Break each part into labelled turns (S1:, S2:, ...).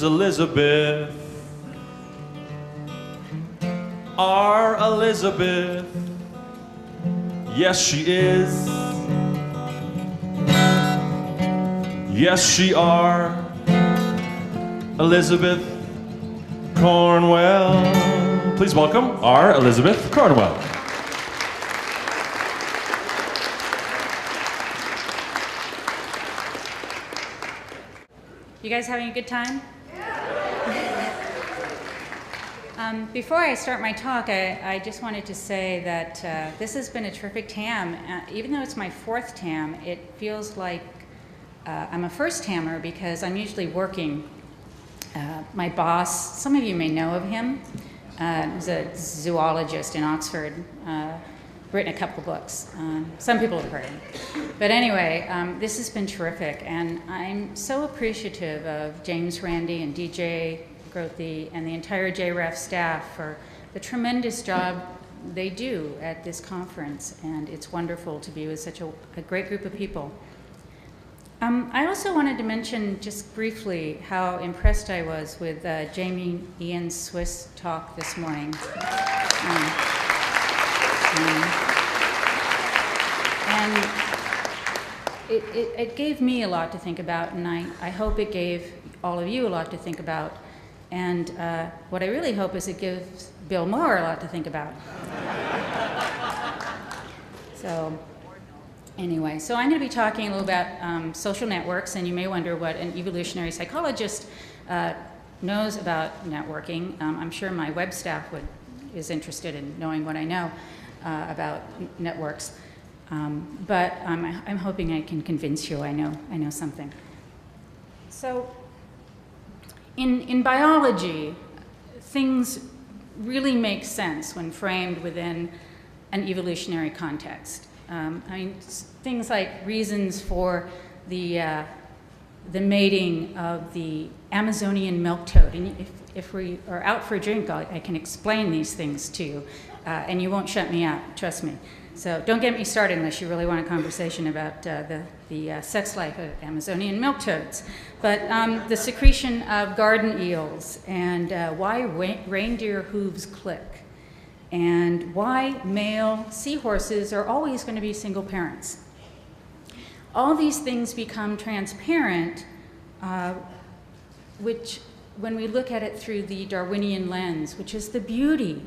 S1: is Elisabeth. Our Elisabeth. Yes, she is. Yes, she are. Elisabeth Cornwell. Please welcome our Elisabeth Cornwell.
S2: You guys having a good time? Before I start my talk, I just wanted to say that this has been a terrific TAM. Even though it's my fourth TAM, it feels like I'm a first TAMer because I'm usually working. My boss, some of you may know of him, he's a zoologist in Oxford, written a couple books. Some people have heard him. But anyway, this has been terrific, and I'm so appreciative of James Randi and DJ Grothe and the entire JREF staff for the tremendous job they do at this conference, and it's wonderful to be with such a great group of people. I also wanted to mention just briefly how impressed I was with Jamie Ian's Swiss talk this morning. And it gave me a lot to think about, and I hope it gave all of you a lot to think about. And what I really hope is it gives Bill Moore a lot to think about. So anyway, so I'm going to be talking a little about social networks, and you may wonder what an evolutionary psychologist knows about networking. I'm sure my web staff is interested in knowing what I know about networks. But I'm hoping I can convince you I know something. So in biology, things really make sense when framed within an evolutionary context. I mean, things like reasons for the mating of the Amazonian milk toad. And if we are out for a drink, I can explain these things to you, and you won't shut me out, trust me. So don't get me started unless you really want a conversation about the sex life of Amazonian milk toads. But the secretion of garden eels, and why reindeer hooves click, and why male seahorses are always going to be single parents. All these things become transparent, which when we look at it through the Darwinian lens, which is the beauty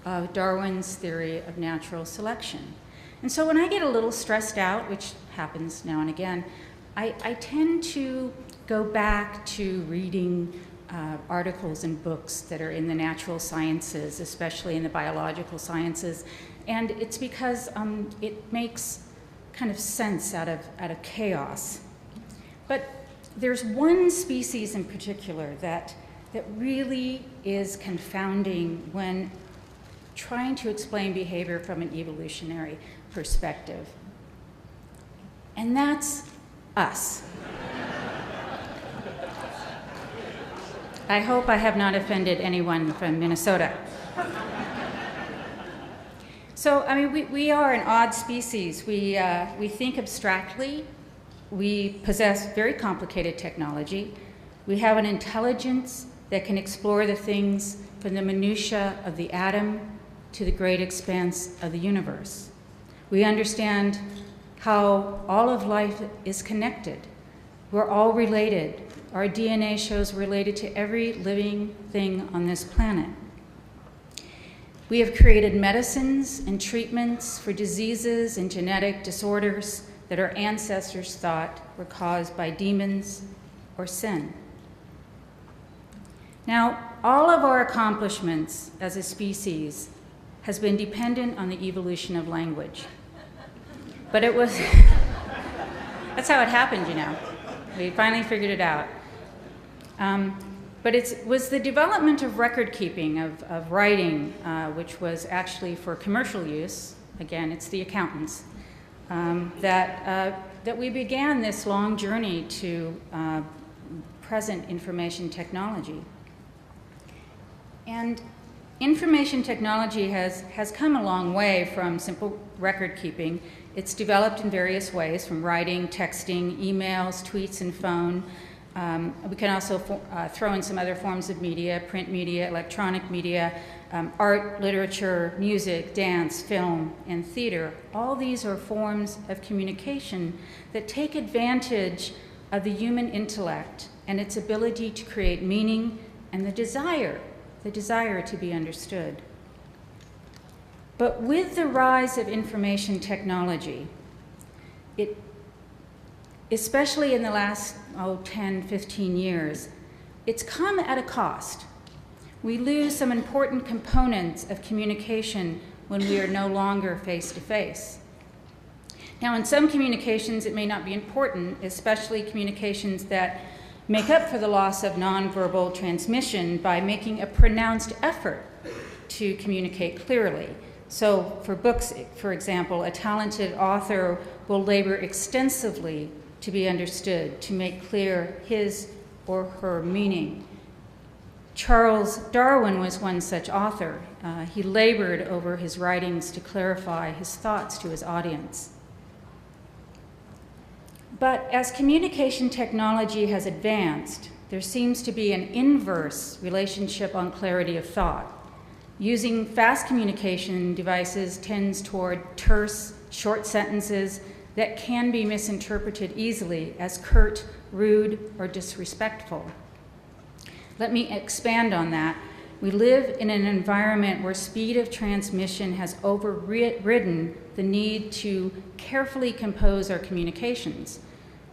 S2: of Darwin's theory of natural selection. And so when I get a little stressed out, which happens now and again, I tend to go back to reading articles and books that are in the natural sciences, especially in the biological sciences. And it's because it makes kind of sense out of chaos. But there's one species in particular that really is confounding when trying to explain behavior from an evolutionary perspective. And that's us. I hope I have not offended anyone from Minnesota. So, I mean, we are an odd species. We think abstractly. We possess very complicated technology. We have an intelligence that can explore the things from the minutiae of the atom to the great expanse of the universe. We understand how all of life is connected. We're all related. Our DNA shows we're related to every living thing on this planet. We have created medicines and treatments for diseases and genetic disorders that our ancestors thought were caused by demons or sin. Now, all of our accomplishments as a species has been dependent on the evolution of language. But it was, that's how it happened, you know. We finally figured it out. But it was the development of record keeping, of writing, which was actually for commercial use. Again, it's the accountants, that we began this long journey to present information technology. And information technology has come a long way from simple record keeping. It's developed in various ways, from writing, texting, emails, tweets, and phone. We can also throw in some other forms of media, print media, electronic media, art, literature, music, dance, film, and theater. All these are forms of communication that take advantage of the human intellect and its ability to create meaning and the desire to be understood. But with the rise of information technology, especially in the last 10, 15 years, it's come at a cost. We lose some important components of communication when we are no longer face-to-face. Now, in some communications, it may not be important, especially communications that make up for the loss of nonverbal transmission by making a pronounced effort to communicate clearly. So for books, for example, a talented author will labor extensively to be understood, to make clear his or her meaning. Charles Darwin was one such author. He labored over his writings to clarify his thoughts to his audience. But as communication technology has advanced, there seems to be an inverse relationship on clarity of thought. Using fast communication devices tends toward terse, short sentences that can be misinterpreted easily as curt, rude, or disrespectful. Let me expand on that. We live in an environment where speed of transmission has overridden the need to carefully compose our communications.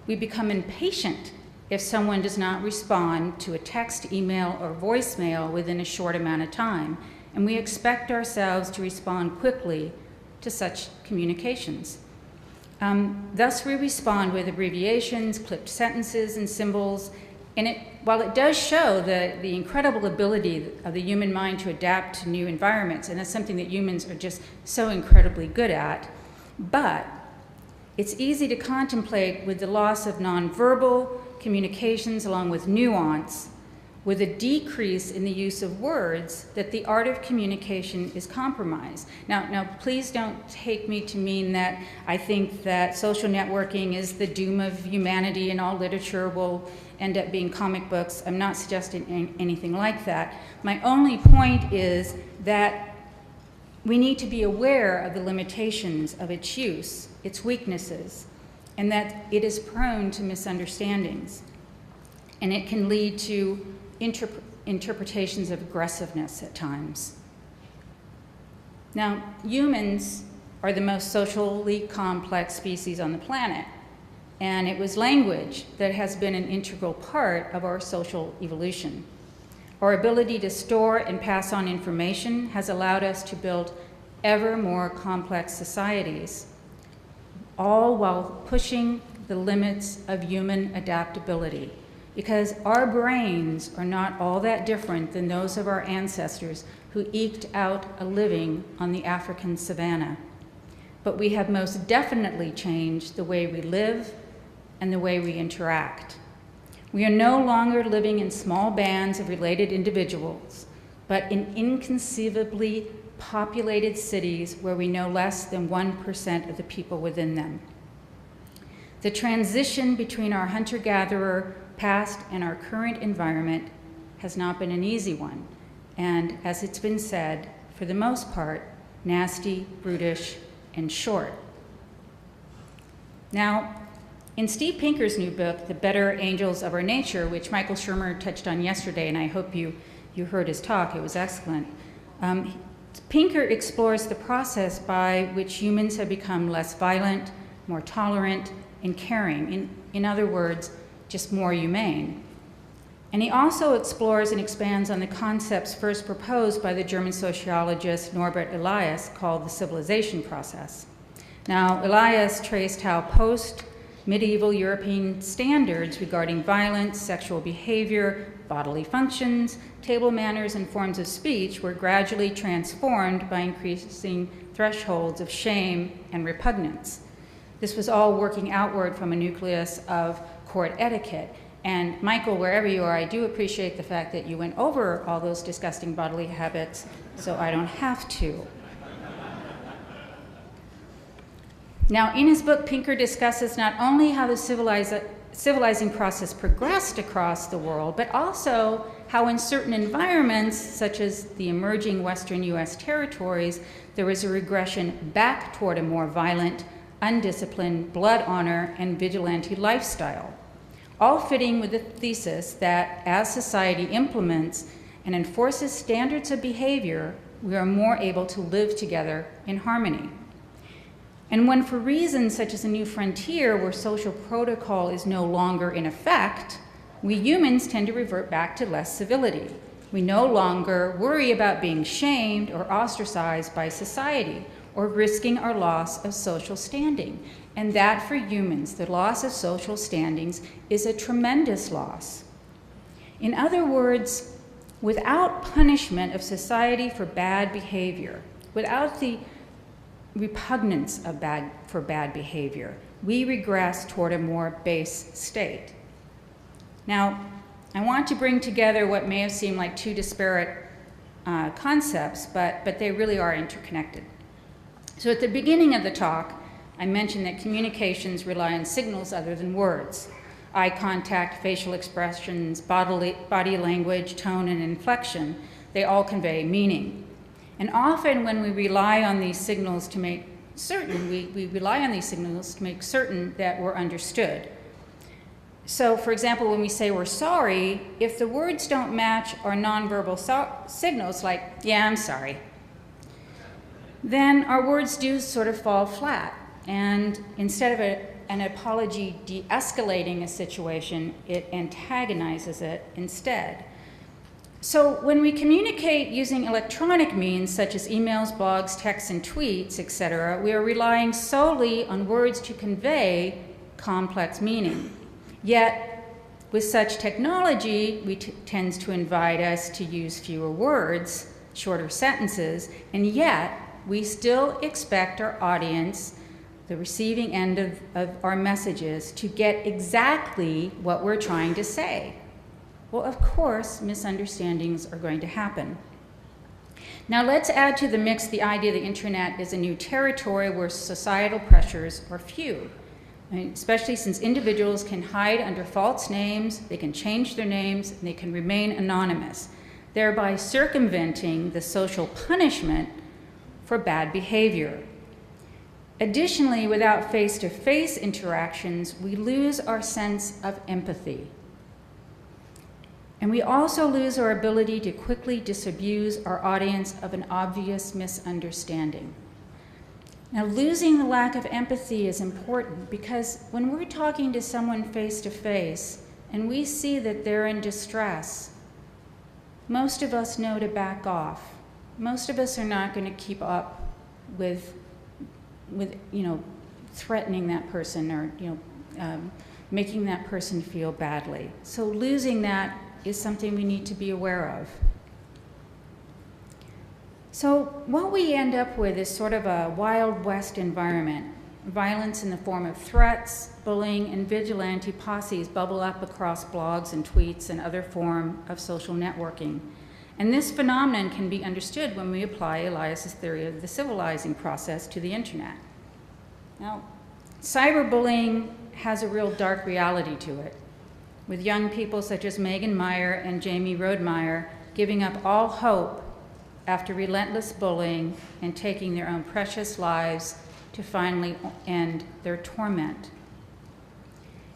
S2: We become impatient if someone does not respond to a text, email, or voicemail within a short amount of time, and we expect ourselves to respond quickly to such communications. Thus, we respond with abbreviations, clipped sentences, and symbols, and while it does show the incredible ability of the human mind to adapt to new environments, and that's something that humans are just so incredibly good at, but it's easy to contemplate with the loss of nonverbal communications along with nuance, with a decrease in the use of words, that the art of communication is compromised. Now, please don't take me to mean that I think that social networking is the doom of humanity and all literature will end up being comic books. I'm not suggesting anything like that. My only point is that we need to be aware of the limitations of its use, its weaknesses, and that it is prone to misunderstandings. And it can lead to interpretations of aggressiveness at times. Now, humans are the most socially complex species on the planet, and it was language that has been an integral part of our social evolution. Our ability to store and pass on information has allowed us to build ever more complex societies, all while pushing the limits of human adaptability. Because our brains are not all that different than those of our ancestors who eked out a living on the African savanna. But we have most definitely changed the way we live and the way we interact. We are no longer living in small bands of related individuals, but in inconceivably populated cities where we know less than 1% of the people within them. The transition between our hunter-gatherer past and our current environment has not been an easy one, and as it's been said, for the most part, nasty, brutish, and short. Now, in Steve Pinker's new book, The Better Angels of Our Nature, which Michael Shermer touched on yesterday, and I hope you heard his talk, it was excellent, Pinker explores the process by which humans have become less violent, more tolerant, and caring. In other words, just more humane. And he also explores and expands on the concepts first proposed by the German sociologist Norbert Elias called the civilization process. Now, Elias traced how post-medieval European standards regarding violence, sexual behavior, bodily functions, table manners, and forms of speech were gradually transformed by increasing thresholds of shame and repugnance. This was all working outward from a nucleus of court etiquette. And Michael, wherever you are, I do appreciate the fact that you went over all those disgusting bodily habits, so I don't have to. Now, in his book, Pinker discusses not only how the civilizing process progressed across the world, but also how in certain environments, such as the emerging Western US territories, there was a regression back toward a more violent, undisciplined, blood honor, and vigilante lifestyle, all fitting with the thesis that as society implements and enforces standards of behavior, we are more able to live together in harmony. And when for reasons such as a new frontier where social protocol is no longer in effect, we humans tend to revert back to less civility. We no longer worry about being shamed or ostracized by society or risking our loss of social standing. And that for humans, the loss of social standings is a tremendous loss. In other words, without punishment of society for bad behavior, without the repugnance of for bad behavior, we regress toward a more base state. Now, I want to bring together what may have seemed like two disparate concepts, but they really are interconnected. So at the beginning of the talk, I mentioned that communications rely on signals other than words. Eye contact, facial expressions, body language, tone, and inflection, they all convey meaning. And often when we rely on these signals to make certain, we rely on these signals to make certain that we're understood. So for example, when we say we're sorry, if the words don't match our nonverbal signals like, yeah, I'm sorry, then our words do sort of fall flat. And instead of an apology de-escalating a situation, it antagonizes it instead. So when we communicate using electronic means such as emails, blogs, texts, and tweets, etc., we are relying solely on words to convey complex meaning. Yet, with such technology, tends to invite us to use fewer words, shorter sentences, and yet we still expect our audience, the receiving end of our messages, to get exactly what we're trying to say. Well, of course, misunderstandings are going to happen. Now let's add to the mix the idea the internet is a new territory where societal pressures are few. Especially since individuals can hide under false names, they can change their names, and they can remain anonymous, thereby circumventing the social punishment for bad behavior. Additionally, without face-to-face interactions, we lose our sense of empathy. And we also lose our ability to quickly disabuse our audience of an obvious misunderstanding. Now, losing the lack of empathy is important because when we're talking to someone face-to-face and we see that they're in distress, most of us know to back off. Most of us are not going to keep up with threatening that person or making that person feel badly. So losing that is something we need to be aware of. So what we end up with is sort of a Wild West environment. Violence in the form of threats, bullying, and vigilante posses bubble up across blogs and tweets and other form of social networking. And this phenomenon can be understood when we apply Elias's theory of the civilizing process to the internet. Now, cyberbullying has a real dark reality to it, with young people such as Megan Meyer and Jamie Rodemeyer giving up all hope after relentless bullying and taking their own precious lives to finally end their torment.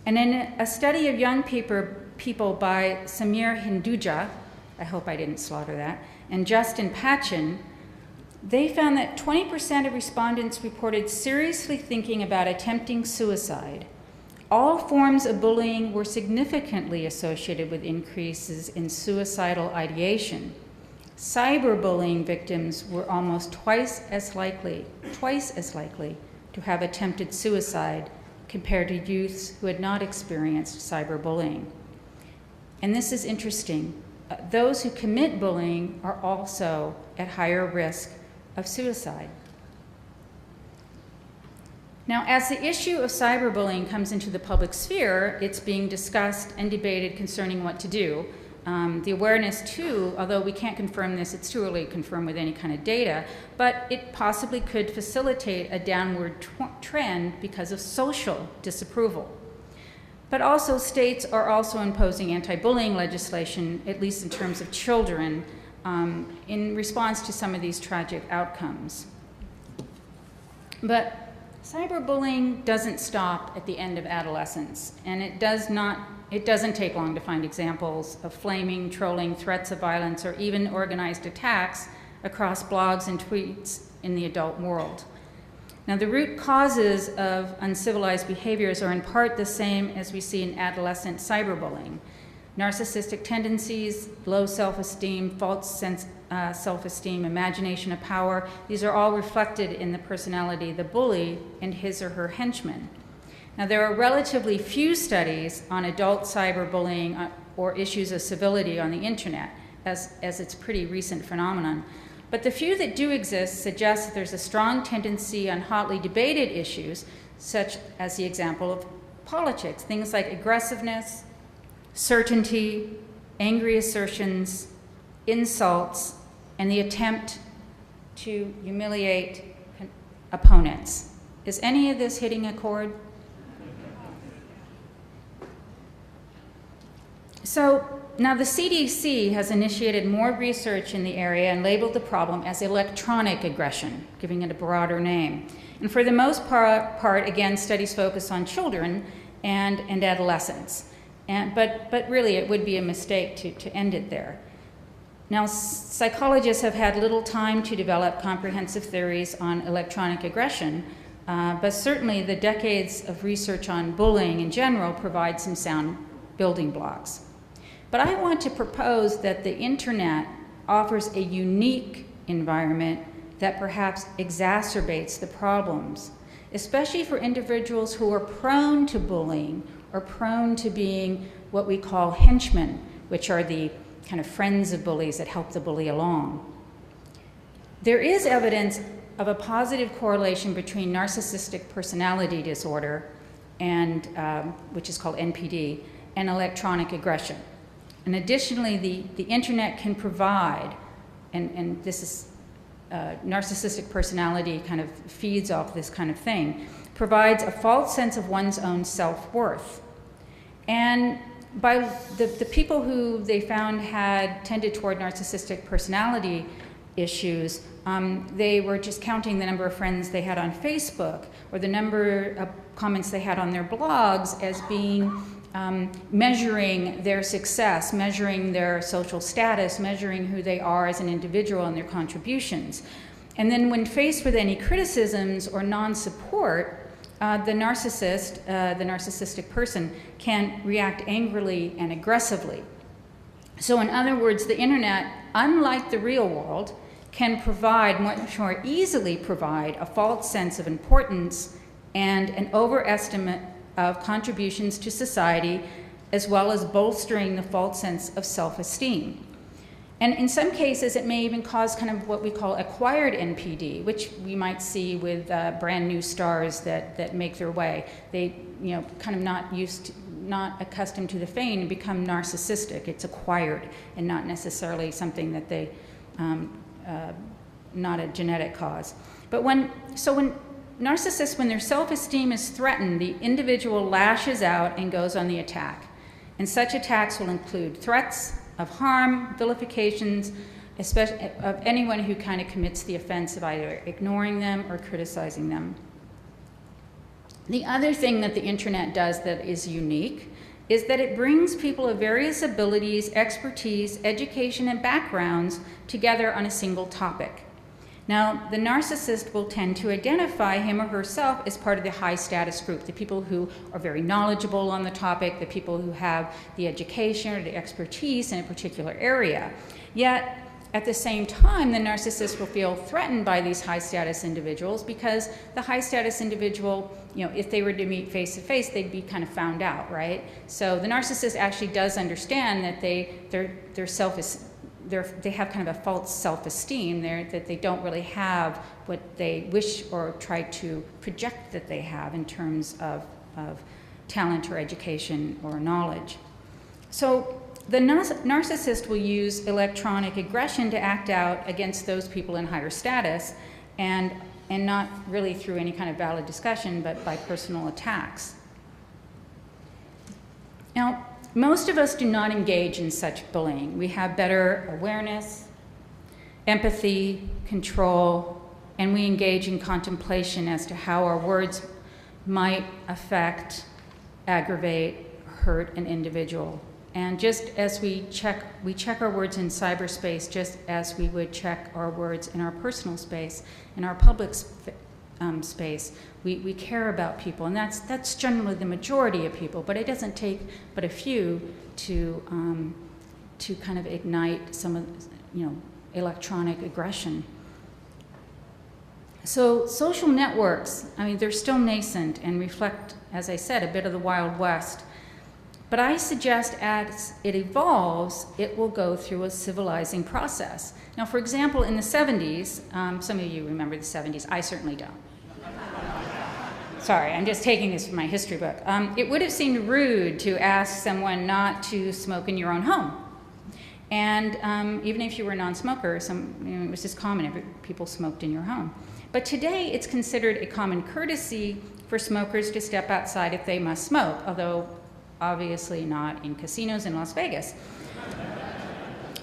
S2: And in a study of young people by Samir Hinduja, I hope I didn't slaughter that, and Justin Patchen, they found that 20% of respondents reported seriously thinking about attempting suicide. All forms of bullying were significantly associated with increases in suicidal ideation. Cyberbullying victims were almost twice as likely to have attempted suicide compared to youths who had not experienced cyberbullying. And this is interesting. Those who commit bullying are also at higher risk of suicide. Now, as the issue of cyberbullying comes into the public sphere, it's being discussed and debated concerning what to do. The awareness too, although we can't confirm this, it's too early to confirm with any kind of data, but it possibly could facilitate a downward trend because of social disapproval. But also states are also imposing anti-bullying legislation, at least in terms of children, in response to some of these tragic outcomes. But cyberbullying doesn't stop at the end of adolescence, and it doesn't take long to find examples of flaming, trolling, threats of violence, or even organized attacks across blogs and tweets in the adult world. Now, the root causes of uncivilized behaviors are in part the same as we see in adolescent cyberbullying. Narcissistic tendencies, low self-esteem, false self-esteem, imagination of power, these are all reflected in the personality of the bully and his or her henchmen. Now, there are relatively few studies on adult cyberbullying or issues of civility on the internet, as it's a pretty recent phenomenon. But the few that do exist suggest that there's a strong tendency on hotly debated issues, such as the example of politics, things like aggressiveness, certainty, angry assertions, insults, and the attempt to humiliate opponents. Is any of this hitting a chord? So now the CDC has initiated more research in the area and labeled the problem as electronic aggression, giving it a broader name. And for the most part, again, studies focus on children and adolescents. But really, it would be a mistake to end it there. Now, psychologists have had little time to develop comprehensive theories on electronic aggression, but certainly the decades of research on bullying in general provide some sound building blocks. But I want to propose that the internet offers a unique environment that perhaps exacerbates the problems, especially for individuals who are prone to bullying or prone to being what we call henchmen, which are the kind of friends of bullies that help the bully along. There is evidence of a positive correlation between narcissistic personality disorder, and which is called NPD, and electronic aggression. And additionally, the internet can provide, and this is narcissistic personality kind of feeds off this kind of thing, provides a false sense of one's own self-worth. And by the people who they found had tended toward narcissistic personality issues, they were just counting the number of friends they had on Facebook or the number of comments they had on their blogs as being measuring their success, measuring their social status, measuring who they are as an individual and their contributions. And then when faced with any criticisms or non-support, the narcissistic person can react angrily and aggressively. So in other words, the internet, unlike the real world, can provide, much more easily provide, a false sense of importance and an overestimate of contributions to society, as well as bolstering the false sense of self-esteem. And in some cases, it may even cause kind of what we call acquired NPD, which we might see with brand new stars that make their way. They, kind of not accustomed to the fame and become narcissistic. It's acquired and not necessarily something that they, not a genetic cause. But when narcissists, when their self-esteem is threatened, the individual lashes out and goes on the attack. And such attacks will include threats of harm, vilifications, especially of anyone who kind of commits the offense of either ignoring them or criticizing them. The other thing that the internet does that is unique is that it brings people of various abilities, expertise, education, and backgrounds together on a single topic. Now, the narcissist will tend to identify him or herself as part of the high status group, the people who are very knowledgeable on the topic, the people who have the education or the expertise in a particular area. Yet, at the same time, the narcissist will feel threatened by these high status individuals because the high status individual, if they were to meet face to face, they'd be kind of found out, right? So the narcissist actually does understand that they have kind of a false self-esteem there, that they don't really have what they wish or try to project that they have in terms of talent or education or knowledge. So the narcissist will use electronic aggression to act out against those people in higher status, and not really through any kind of valid discussion, but by personal attacks. Now, most of us do not engage in such bullying. We have better awareness, empathy, control, and we engage in contemplation as to how our words might affect, aggravate, hurt an individual. And just as we check our words in cyberspace just as we would check our words in our personal space, in our public space. We care about people, and that's generally the majority of people, but it doesn't take but a few to kind of ignite some of, electronic aggression. So social networks, I mean, they're still nascent and reflect, as I said, a bit of the Wild West. But I suggest as it evolves, it will go through a civilizing process. Now, for example, in the 70s, some of you remember the 70s, I certainly don't. Sorry, I'm just taking this from my history book. It would have seemed rude to ask someone not to smoke in your own home. And even if you were a non-smoker, it was just common, people smoked in your home. But today, it's considered a common courtesy for smokers to step outside if they must smoke, although obviously not in casinos in Las Vegas.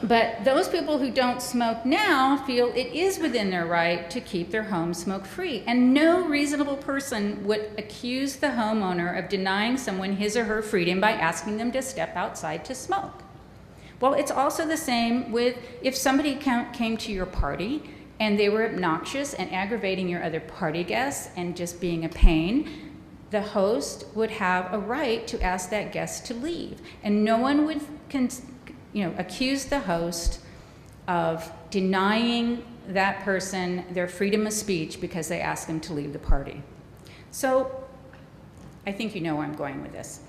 S2: But those people who don't smoke now feel it is within their right to keep their home smoke-free. And no reasonable person would accuse the homeowner of denying someone his or her freedom by asking them to step outside to smoke. Well, it's also the same with if somebody came to your party and they were obnoxious and aggravating your other party guests and just being a pain, the host would have a right to ask that guest to leave. And no one would accuse the host of denying that person their freedom of speech because they asked them to leave the party. So I think you know where I'm going with this.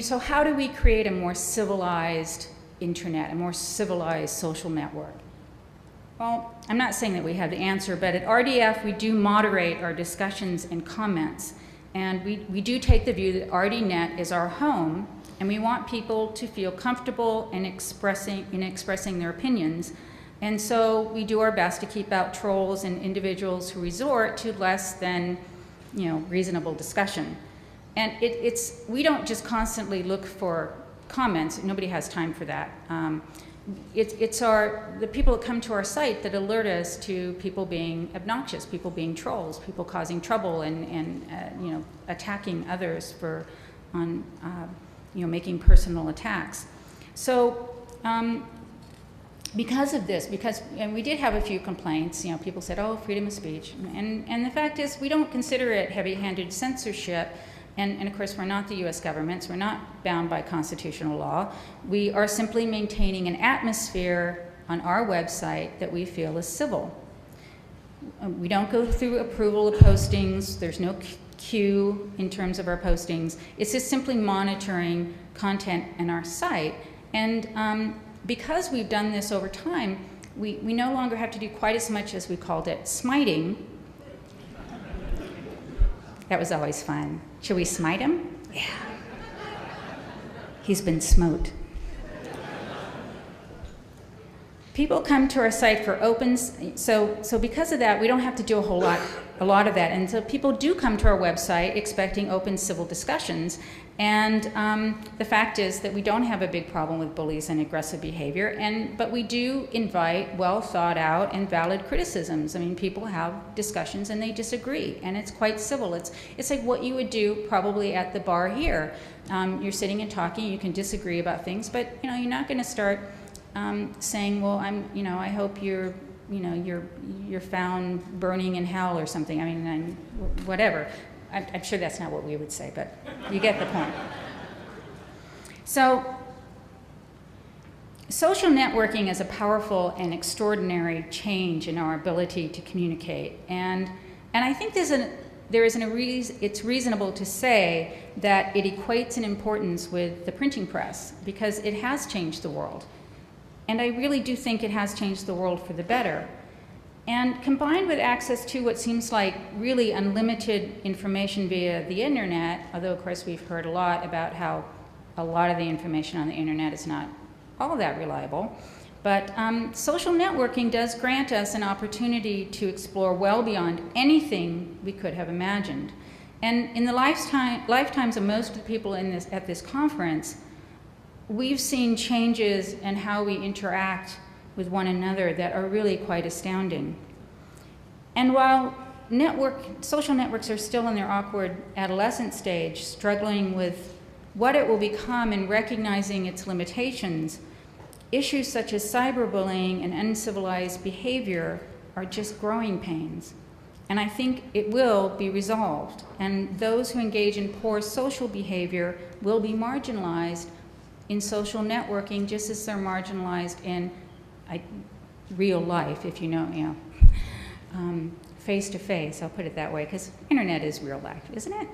S2: So how do we create a more civilized internet, a more civilized social network? Well, I'm not saying that we have the answer, but at RDF we do moderate our discussions and comments. And we do take the view that RDNet is our home, and we want people to feel comfortable in expressing their opinions. And so we do our best to keep out trolls and individuals who resort to less than reasonable discussion. And we don't just constantly look for comments. Nobody has time for that. It's the people that come to our site that alert us to people being obnoxious, people being trolls, people causing trouble and attacking others making personal attacks. So because of this, and we did have a few complaints, people said, oh, freedom of speech. And the fact is, we don't consider it heavy-handed censorship. And of course, we're not the US government, so we're not bound by constitutional law. We are simply maintaining an atmosphere on our website that we feel is civil. We don't go through approval of postings. There's no queue in terms of our postings. It's just simply monitoring content in our site. And because we've done this over time, we no longer have to do quite as much as we called it smiting. That was always fun. Should we smite him? Yeah. He's been smote. People come to our site for opens, so because of that, we don't have to do a lot of that. And so people do come to our website expecting open civil discussions. And the fact is that we don't have a big problem with bullies and aggressive behavior, but we do invite well thought out and valid criticisms. I mean, people have discussions and they disagree, and it's quite civil. It's like what you would do probably at the bar here. You're sitting and talking, you can disagree about things, but you're not going to start saying, well, I hope you're found burning in hell or something. I mean, whatever. I'm sure that's not what we would say, but you get the point. So, social networking is a powerful and extraordinary change in our ability to communicate. And I think it's reasonable to say that it equates in importance with the printing press, because it has changed the world. And I really do think it has changed the world for the better. And combined with access to what seems like really unlimited information via the internet, although of course we've heard a lot about how a lot of the information on the internet is not all that reliable, but social networking does grant us an opportunity to explore well beyond anything we could have imagined. And in the lifetimes of most of the people at this conference, we've seen changes in how we interact with one another that are really quite astounding. And while social networks are still in their awkward adolescent stage, struggling with what it will become and recognizing its limitations, issues such as cyberbullying and uncivilized behavior are just growing pains. And I think it will be resolved. And those who engage in poor social behavior will be marginalized in social networking, just as they're marginalized in real life, if you know, face to face, I'll put it that way, because internet is real life, isn't it?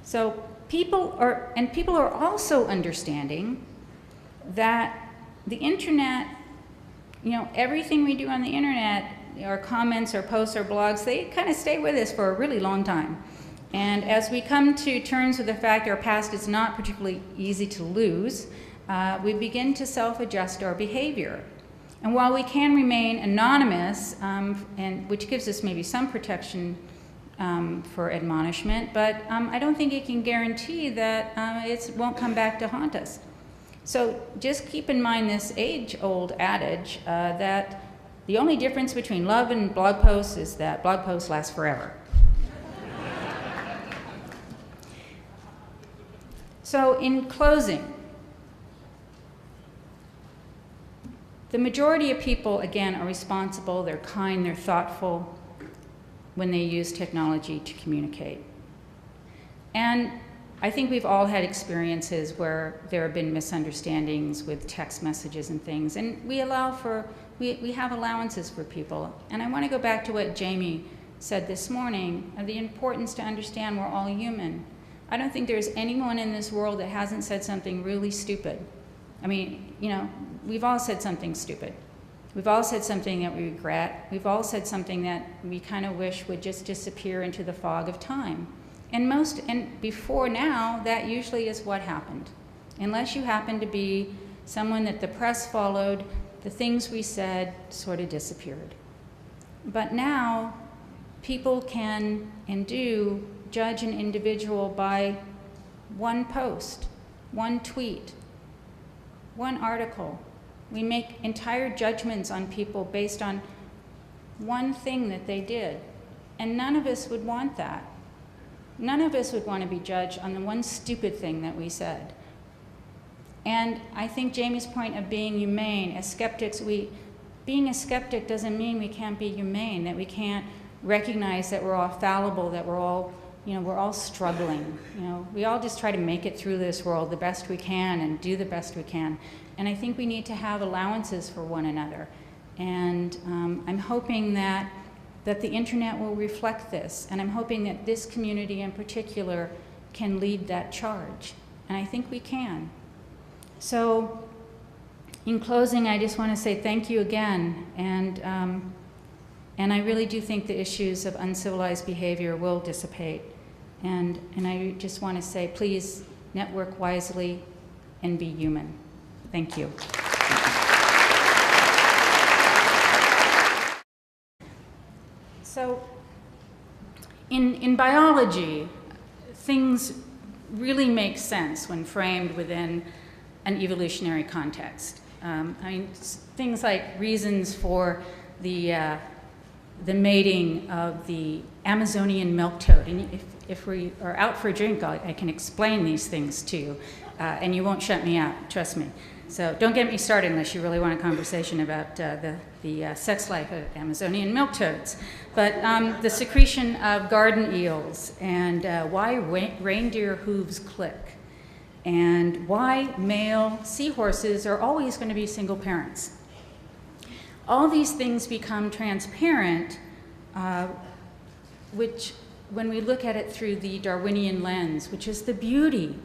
S2: So people are also understanding that the internet, everything we do on the internet, our comments, our posts, our blogs, they kind of stay with us for a really long time. And as we come to terms with the fact our past is not particularly easy to lose, we begin to self-adjust our behavior. And while we can remain anonymous, and which gives us maybe some protection for admonishment, but I don't think it can guarantee that it won't come back to haunt us. So just keep in mind this age-old adage that the only difference between love and blog posts is that blog posts last forever. So in closing, the majority of people, again, are responsible, they're kind, they're thoughtful when they use technology to communicate. And I think we've all had experiences where there have been misunderstandings with text messages and things, and we have allowances for people. And I want to go back to what Jamie said this morning, of the importance to understand we're all human. I don't think there's anyone in this world that hasn't said something really stupid. I mean, we've all said something stupid. We've all said something that we regret. We've all said something that we kind of wish would just disappear into the fog of time. And before now, that usually is what happened. Unless you happen to be someone that the press followed, the things we said sort of disappeared. But now, people can and do judge an individual by one post, one tweet, one article. We make entire judgments on people based on one thing that they did. And none of us would want that. None of us would want to be judged on the one stupid thing that we said. And I think Jamie's point of being humane, as skeptics, being a skeptic doesn't mean we can't be humane, that we can't recognize that we're all fallible, that we're all struggling. We all just try to make it through this world the best we can and do the best we can. And I think we need to have allowances for one another. And I'm hoping that the internet will reflect this. And I'm hoping that this community in particular can lead that charge. And I think we can. So in closing, I just want to say thank you again. And I really do think the issues of uncivilized behavior will dissipate. And I just want to say, please network wisely and be human. Thank you. So in biology, things really make sense when framed within an evolutionary context. Things like reasons for the mating of the Amazonian milk toad. And if we are out for a drink, I can explain these things to you, and you won't shut me out, trust me. So don't get me started unless you really want a conversation about the sex life of Amazonian milk toads. But the secretion of garden eels, and why reindeer hooves click, and why male seahorses are always going to be single parents. All these things become transparent, which, when we look at it through the Darwinian lens, which is the beauty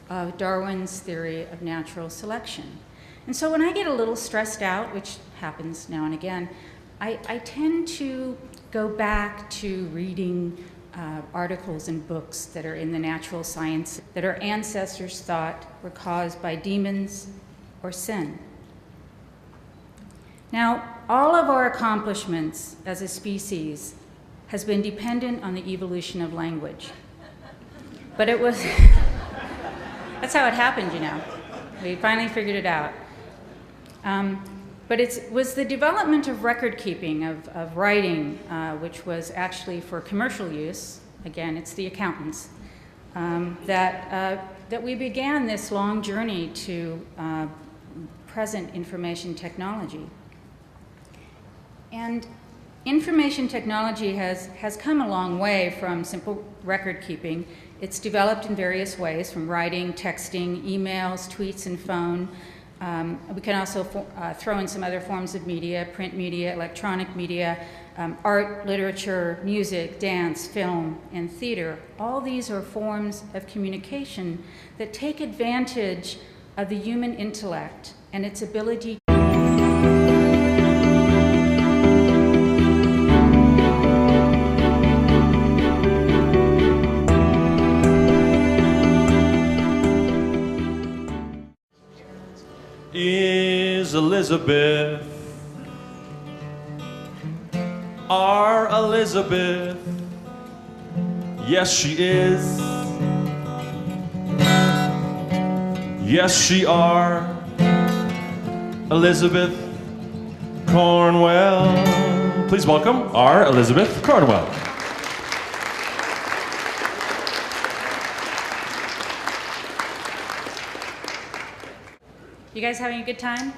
S2: of Darwin's theory of natural selection. And so when I get a little stressed out, which happens now and again, I tend to go back to reading articles and books that are in the natural science that our ancestors thought were caused by demons or sin. Now, all of our accomplishments as a species has been dependent on the evolution of language. But it was, that's how it happened, you know. We finally figured it out. But it was the development of record keeping, of writing, which was actually for commercial use. Again, it's the accountants, that we began this long journey to present information technology. And information technology has come a long way from simple record keeping. It's developed in various ways, from writing, texting, emails, tweets, and phone. We can also throw in some other forms of media, print media, electronic media, art, literature, music, dance, film, and theater. All these are forms of communication that take advantage of the human intellect and its ability
S1: is Elisabeth, our Elisabeth. Yes, she is. Yes, she are. Elisabeth Cornwell. Please welcome our Elisabeth Cornwell.
S2: You guys having a good time?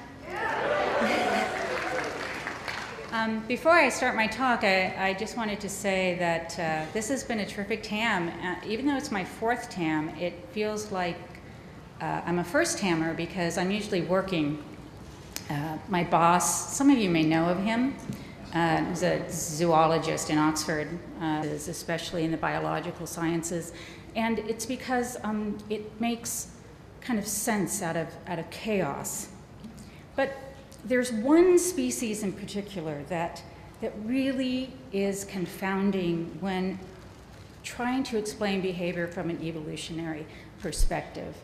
S2: Before I start my talk, I just wanted to say that this has been a terrific TAM. Even though it's my fourth TAM, it feels like I'm a first TAMer because I'm usually working. My boss, some of you may know of him, he's a zoologist in Oxford, especially in the biological sciences. And it's because it makes kind of sense out of chaos. But there's one species in particular that really is confounding when trying to explain behavior from an evolutionary perspective.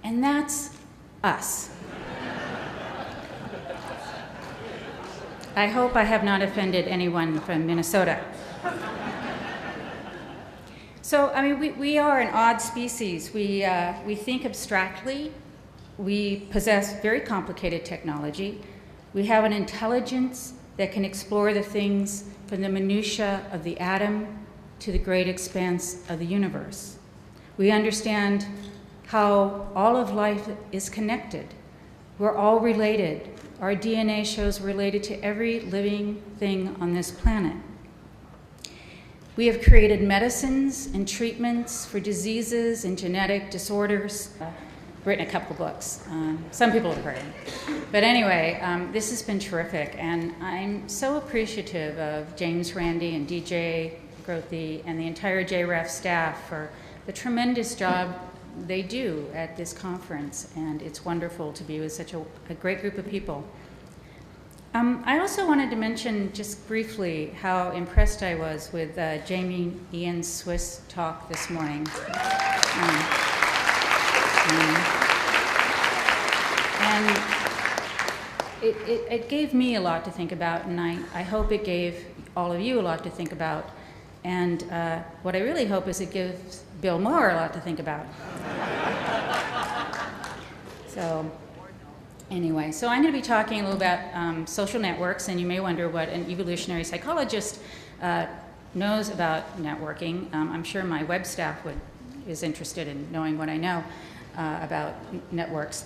S2: And that's us. I hope I have not offended anyone from Minnesota. So, I mean, we are an odd species. We think abstractly. We possess very complicated technology. We have an intelligence that can explore the things from the minutiae of the atom to the great expanse of the universe. We understand how all of life is connected. We're all related. Our DNA shows we're related to every living thing on this planet. We have created medicines and treatments for diseases and genetic disorders. Written a couple books. Some people have heard it. But anyway, this has been terrific, and I'm so appreciative of James Randi and DJ Grothe and the entire JREF staff for the tremendous job they do at this conference, and it's wonderful to be with such a great group of people. I also wanted to mention just briefly how impressed I was with Jamie Ian's Swiss talk this morning. And it gave me a lot to think about, and I hope it gave all of you a lot to think about. And what I really hope is it gives Bill Moore a lot to think about. So anyway, so I'm going to be talking a little about social networks, and you may wonder what an evolutionary psychologist knows about networking. I'm sure my web staff is interested in knowing what I know about networks.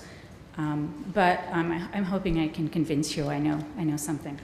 S2: But I'm hoping I can convince you I know something.